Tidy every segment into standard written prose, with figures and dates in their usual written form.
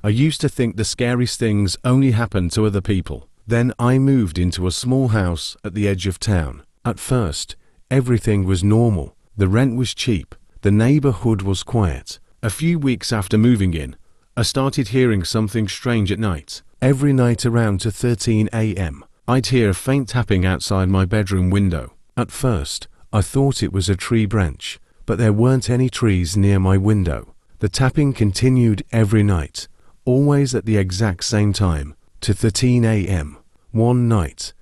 I used to think the scariest things only happened to other people. Then I moved into a small house at the edge of town. At first, everything was normal. The rent was cheap. The neighborhood was quiet. A few weeks after moving in, I started hearing something strange at night. Every night around 13 a.m., I'd hear a faint tapping outside my bedroom window. At first, I thought it was a tree branch, but there weren't any trees near my window. The tapping continued every night, always at the exact same time, 13 a.m. One night,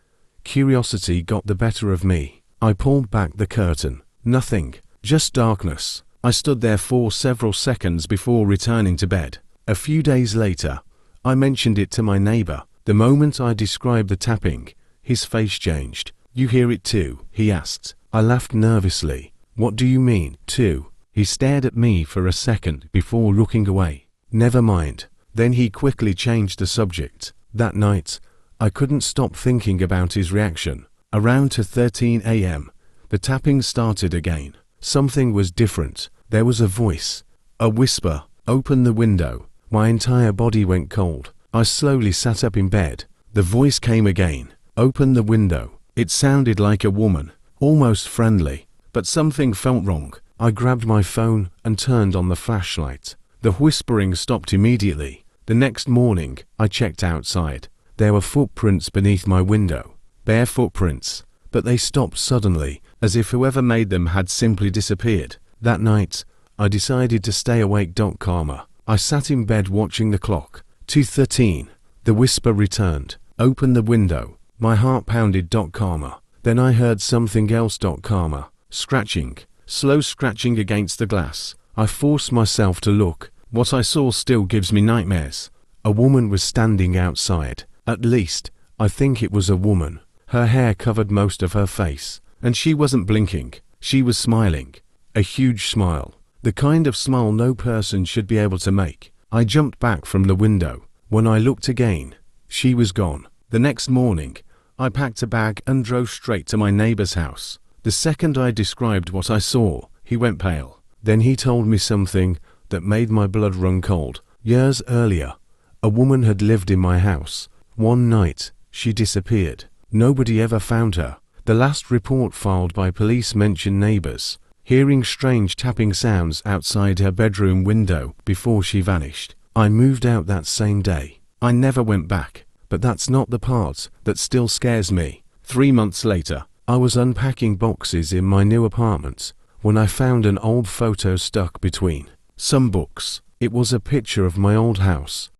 curiosity got the better of me. I pulled back the curtain. Nothing, just darkness. I stood there for several seconds before returning to bed. A few days later, I mentioned it to my neighbor. The moment I described the tapping, his face changed. "You hear it too?" he asked. I laughed nervously. "What do you mean, too?" He stared at me for a second before looking away. "Never mind." Then he quickly changed the subject. That night, I couldn't stop thinking about his reaction. Around 13 a.m., the tapping started again. Something was different. There was a voice, a whisper. "Open the window." My entire body went cold. I slowly sat up in bed. The voice came again. "Open the window." It sounded like a woman, almost friendly, but something felt wrong. I grabbed my phone and turned on the flashlight. The whispering stopped immediately. The next morning, I checked outside. There were footprints beneath my window. Bare footprints, but they stopped suddenly, as if whoever made them had simply disappeared. That night, I decided to stay awake. Karma. I sat in bed watching the clock. 2:13. The whisper returned. "Open the window." My heart pounded. Karma. Then I heard something else. Karma. Scratching. Slow scratching against the glass. I forced myself to look. What I saw still gives me nightmares. A woman was standing outside. At least, I think it was a woman. Her hair covered most of her face, and she wasn't blinking. She was smiling. A huge smile. The kind of smile no person should be able to make. I jumped back from the window. When I looked again, she was gone. The next morning, I packed a bag and drove straight to my neighbor's house. The second I described what I saw, he went pale. Then he told me something that made my blood run cold. Years earlier, a woman had lived in my house. One night, she disappeared. Nobody ever found her. The last report filed by police mentioned neighbors hearing strange tapping sounds outside her bedroom window before she vanished. I moved out that same day. I never went back, but that's not the part that still scares me. 3 months later, I was unpacking boxes in my new apartment when I found an old photo stuck between some books. It was a picture of my old house.